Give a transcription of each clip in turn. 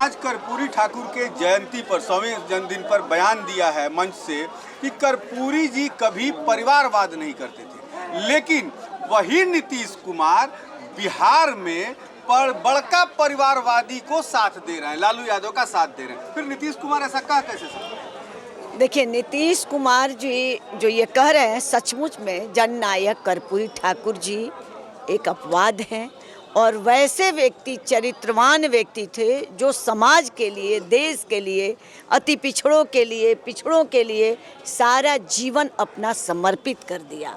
आज कर्पूरी ठाकुर के जयंती पर 100वें जन्मदिन पर बयान दिया है मंच से कि कर्पूरी जी कभी परिवारवाद नहीं करते थे, लेकिन वही नीतीश कुमार बिहार में बड़का परिवारवादी को साथ दे रहे हैं, लालू यादव का साथ दे रहे हैं। फिर नीतीश कुमार ऐसा कह कैसे सकते? देखिए, नीतीश कुमार जी जो ये कह रहे हैं, सचमुच में जननायक कर्पूरी ठाकुर जी एक अपवाद हैं और वैसे व्यक्ति, चरित्रवान व्यक्ति थे जो समाज के लिए, देश के लिए, अति पिछड़ों के लिए सारा जीवन अपना समर्पित कर दिया।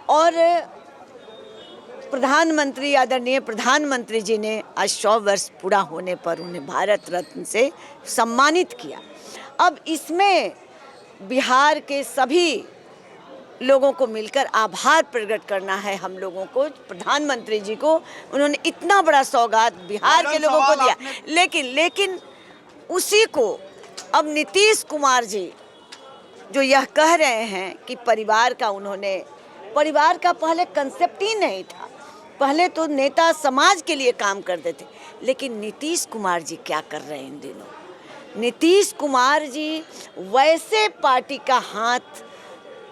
और प्रधानमंत्री, आदरणीय प्रधानमंत्री जी ने आज 100 वर्ष पूरा होने पर उन्हें भारत रत्न से सम्मानित किया। अब इसमें बिहार के सभी लोगों को मिलकर आभार प्रकट करना है हम लोगों को, प्रधानमंत्री जी को। उन्होंने इतना बड़ा सौगात बिहार के लोगों को दिया, लेकिन उसी को अब नीतीश कुमार जी जो यह कह रहे हैं कि परिवार का पहले कंसेप्ट ही नहीं था। पहले तो नेता समाज के लिए काम करते थे, लेकिन नीतीश कुमार जी क्या कर रहे हैं इन दिनों? नीतीश कुमार जी वैसे पार्टी का हाथ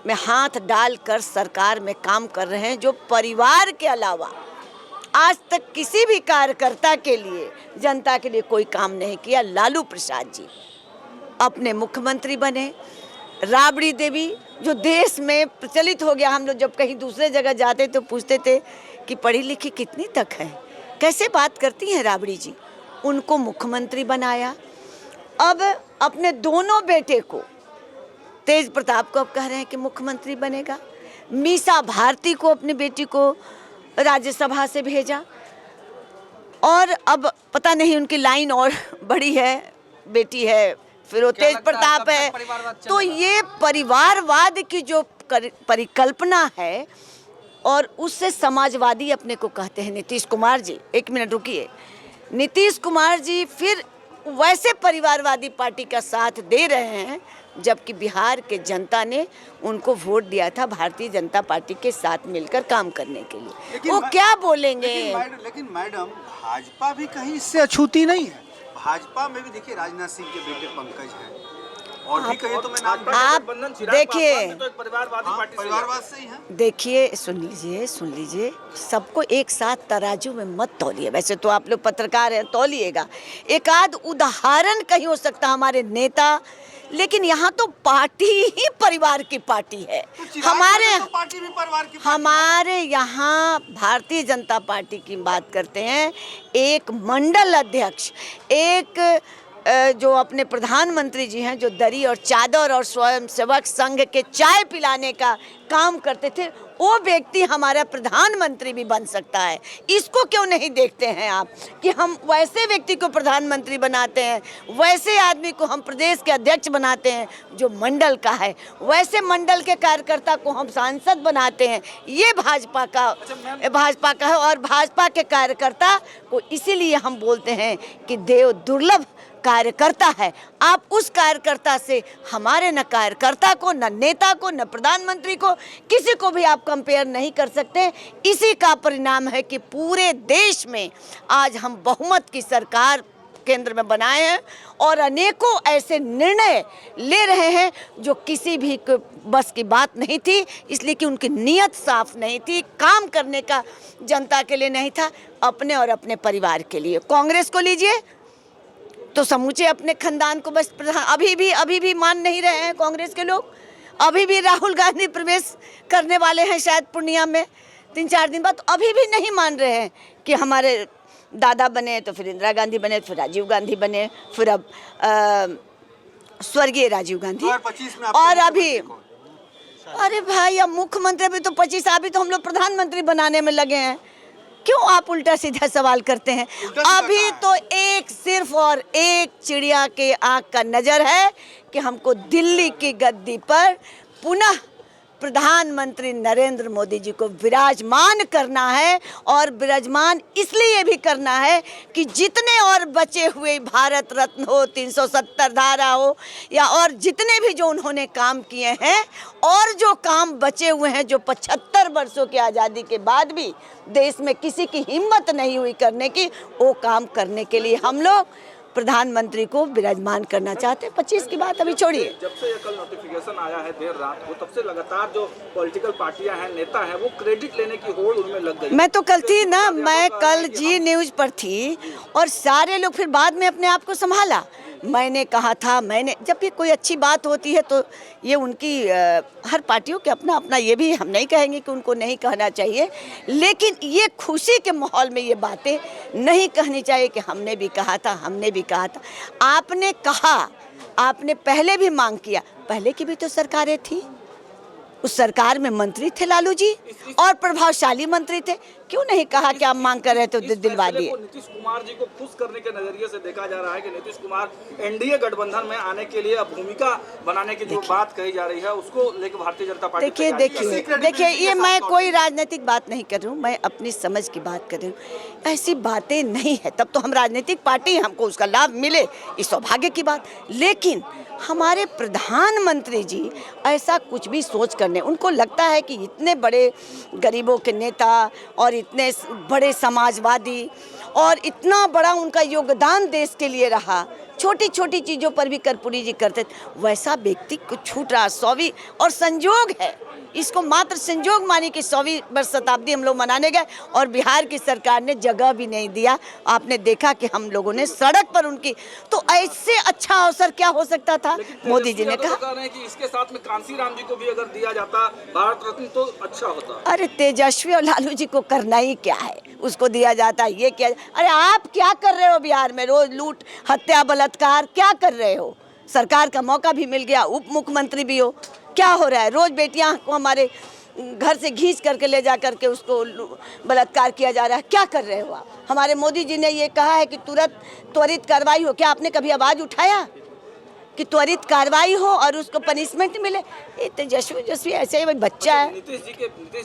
में हाथ डालकर सरकार में काम कर रहे हैं जो परिवार के अलावा आज तक किसी भी कार्यकर्ता के लिए, जनता के लिए कोई काम नहीं किया। लालू प्रसाद जी अपने मुख्यमंत्री बने, राबड़ी देवी जो देश में प्रचलित हो गया, हम लोग जब कहीं दूसरे जगह जाते तो पूछते थे कि पढ़ी लिखी कितनी तक है, कैसे बात करती हैं राबड़ी जी, उनको मुख्यमंत्री बनाया। अब अपने दोनों बेटे को, तेज प्रताप को अब कह रहे हैं कि मुख्यमंत्री बनेगा। मीसा भारती को, अपनी बेटी को राज्यसभा से भेजा, और अब पता नहीं उनकी लाइन और बड़ी है, बेटी है, फिर वो तेज प्रताप है। तो ये परिवारवाद की जो परिकल्पना है, और उससे समाजवादी अपने को कहते हैं नीतीश कुमार जी। एक मिनट रुकिए, नीतीश कुमार जी फिर वैसे परिवारवादी पार्टी का साथ दे रहे हैं, जबकि बिहार के जनता ने उनको वोट दिया था भारतीय जनता पार्टी के साथ मिलकर काम करने के लिए। वो क्या बोलेंगे? लेकिन मैडम, भाजपा भी कहीं इससे अछूती नहीं है। भाजपा में भी देखिए राजनाथ सिंह के बेटे पंकज हैं, और भी कहीं तो मैं नाम, आप देखिए, तो परिवारवाद से ही है। देखिए, सुन लीजिए, सबको एक साथ तराजू में मत तौलिए। वैसे तो आप लोग पत्रकार हैं, तौलिएगा। एक आध उदाहरण कहीं हो सकता हमारे नेता, लेकिन यहाँ तो पार्टी ही परिवार की पार्टी है। पार्टी भी परिवार की हमारे यहाँ भारतीय जनता पार्टी की बात करते हैं, एक मंडल अध्यक्ष, एक जो अपने प्रधानमंत्री जी हैं, जो दरी और चादर और स्वयंसेवक संघ के चाय पिलाने का काम करते थे, वो व्यक्ति हमारा प्रधानमंत्री भी बन सकता है। इसको क्यों नहीं देखते हैं आप कि हम वैसे व्यक्ति को प्रधानमंत्री बनाते हैं, वैसे आदमी को हम प्रदेश के अध्यक्ष बनाते हैं जो मंडल का है, वैसे मंडल के कार्यकर्ता को हम सांसद बनाते हैं। ये भाजपा का है, और भाजपा के कार्यकर्ता को इसीलिए हम बोलते हैं कि देव दुर्लभ कार्यकर्ता है। आप उस कार्यकर्ता से हमारे न कार्यकर्ता को, न नेता को, न प्रधानमंत्री को, किसी को भी आप कंपेयर नहीं कर सकते। इसी का परिणाम है कि पूरे देश में आज हम बहुमत की सरकार केंद्र में बनाए हैं, और अनेकों ऐसे निर्णय ले रहे हैं जो किसी भी बस की बात नहीं थी, इसलिए कि उनकी नीयत साफ नहीं थी, काम करने का जनता के लिए नहीं था, अपने और अपने परिवार के लिए। कांग्रेस को लीजिए तो समूचे अपने खानदान को बस प्रधान, अभी भी मान नहीं रहे हैं कांग्रेस के लोग। अभी भी राहुल गांधी प्रवेश करने वाले हैं शायद पूर्णिया में 3-4 दिन बाद, अभी भी नहीं मान रहे हैं कि हमारे दादा बने तो फिर इंदिरा गांधी बने, फिर राजीव गांधी बने, फिर अब स्वर्गीय राजीव गांधी, और अभी अरे भाई, अब मुख्यमंत्री भी तो 25, अभी तो हम लोग प्रधानमंत्री बनाने में लगे हैं। क्यों आप उल्टा सीधा सवाल करते हैं? अभी तो एक सिर्फ और एक चिड़िया के आँख का नजर है कि हमको दिल्ली की गद्दी पर पुनः प्रधानमंत्री नरेंद्र मोदी जी को विराजमान करना है, और विराजमान इसलिए भी करना है कि जितने और बचे हुए भारत रत्न हो, 370 धारा हो, या और जितने भी जो उन्होंने काम किए हैं, और जो काम बचे हुए हैं जो 75 वर्षों की आज़ादी के बाद भी देश में किसी की हिम्मत नहीं हुई करने की, वो काम करने के लिए हम लोग प्रधानमंत्री को विराजमान करना चाहते हैं। 25 की बात अभी छोड़िए। जब से ये कल नोटिफिकेशन आया है देर रात को, तब से लगातार जो पॉलिटिकल पार्टियां हैं, नेता हैं, वो क्रेडिट लेने की होड़ उनमें लग गई। मैं तो कल थी ना, मैं कल जी न्यूज़ पर थी और सारे लोग फिर बाद में अपने आप को संभाला। मैंने कहा था, जब भी कोई अच्छी बात होती है तो ये उनकी हर पार्टियों के अपना अपना, ये भी हम नहीं कहेंगे कि उनको नहीं कहना चाहिए, लेकिन ये खुशी के माहौल में ये बातें नहीं कहनी चाहिए कि हमने भी कहा था, हमने भी कहा था। आपने कहा, आपने पहले भी मांग किया, पहले की भी तो सरकारें थी, उस सरकार में मंत्री थे लालू जी और प्रभावशाली मंत्री थे, क्यों नहीं कहा कि आप मांग कर रहे थे तो दिलवा दिए। नीतीश कुमार जी को खुश करने के नजरिए से देखा जा रहा है कि नीतीश कुमार एनडीए गठबंधन में आने के लिए अब भूमिका बनाने की जो बात कही जा रही है, उसको लेकर भारतीय जनता पार्टी देखिए ये मैं कोई राजनीतिक बात नहीं कर रही हूँ, मैं अपनी समझ की बात कर रही हूँ। ऐसी बातें नहीं है, तब तो हम राजनीतिक पार्टी, हमको उसका लाभ मिले, इस सौभाग्य की बात। लेकिन हमारे प्रधानमंत्री जी ऐसा कुछ भी सोच करने, उनको लगता है कि इतने बड़े गरीबों के नेता और इतने बड़े समाजवादी और इतना बड़ा उनका योगदान देश के लिए रहा, छोटी छोटी चीज़ों पर भी कर्पूरी जी करते थे, वैसा व्यक्ति को छूट रहा। 100वीं और संजोग है, इसको मात्र संजोग मानी कि 100वीं वर्ष शताब्दी हम लोग मनाने गए और बिहार की सरकार ने जगह भी नहीं दिया। आपने देखा कि हम लोगों ने सड़क पर उनकी, तो ऐसे अच्छा अवसर क्या हो सकता था। मोदी जी ने कहा कि इसके साथ में कांसी राम जी को भी अगर दिया जाता भारत रत्न तो अच्छा होता। अरे तेजस्वी और लालू जी को करना ही क्या है, उसको दिया जाता ये क्या। अरे आप क्या कर रहे हो बिहार में, रोज लूट हत्या बलात्कार क्या कर रहे हो। सरकार का मौका भी मिल गया, उप मुख्यमंत्री भी हो, क्या हो रहा है। रोज बेटियां को हमारे घर से घींच करके ले जा करके उसको बलात्कार किया जा रहा है, क्या कर रहे हो आप। हमारे मोदी जी ने ये कहा है कि तुरंत त्वरित कार्रवाई हो, क्या आपने कभी आवाज़ उठाया कि त्वरित कार्रवाई हो और उसको पनिशमेंट मिले। ये तेजस्वी ऐसे ही बच्चा है। नीतीश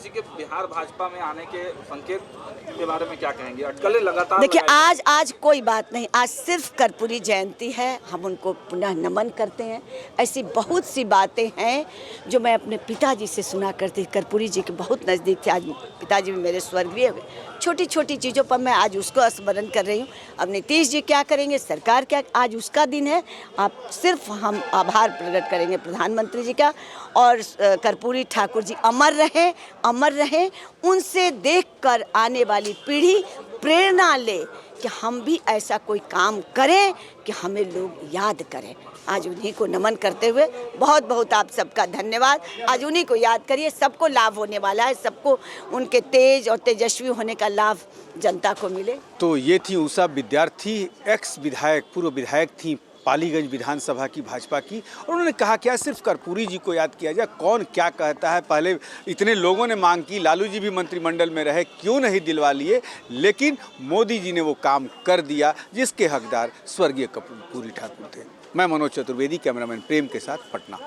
जी के बिहार भाजपा में आने के संकेत के बारे में क्या कहेंगे। अटकलें लगातार देखिए आज कोई बात नहीं, आज सिर्फ कर्पूरी जयंती है, हम उनको पुनः नमन करते हैं। ऐसी बहुत सी बातें हैं जो मैं अपने पिताजी से सुना करती, कर्पूरी जी के बहुत नज़दीक थे, आज पिताजी भी मेरे स्वर्गीय हो गए। छोटी छोटी चीज़ों पर मैं आज उसको स्मरण कर रही हूँ। अब नीतीश जी क्या करेंगे, सरकार क्या, आज उसका दिन है। आप सिर्फ हम आभार प्रकट करेंगे प्रधानमंत्री जी का, और कर्पूरी ठाकुर जी अमर रहें। उनसे देखकर आने वाली पीढ़ी प्रेरणा ले कि हम भी ऐसा कोई काम करें कि हमें लोग याद करें। आज उन्हीं को नमन करते हुए बहुत बहुत आप सबका धन्यवाद। आज उन्हीं को याद करिए, सबको लाभ होने वाला है, सबको उनके तेज और तेजस्वी होने का लाभ जनता को मिले। तो ये थी उषा विद्यार्थी, एक्स विधायक, पूर्व विधायक थी पालीगंज विधानसभा की भाजपा की, और उन्होंने कहा क्या सिर्फ कर्पूरी जी को याद किया जाए, कौन क्या कहता है। पहले इतने लोगों ने मांग की, लालू जी भी मंत्रिमंडल में रहे, क्यों नहीं दिलवा लिए, लेकिन मोदी जी ने वो काम कर दिया जिसके हकदार स्वर्गीय कर्पूरी ठाकुर थे। मैं मनोज चतुर्वेदी, कैमरामैन प्रेम के साथ, पटना।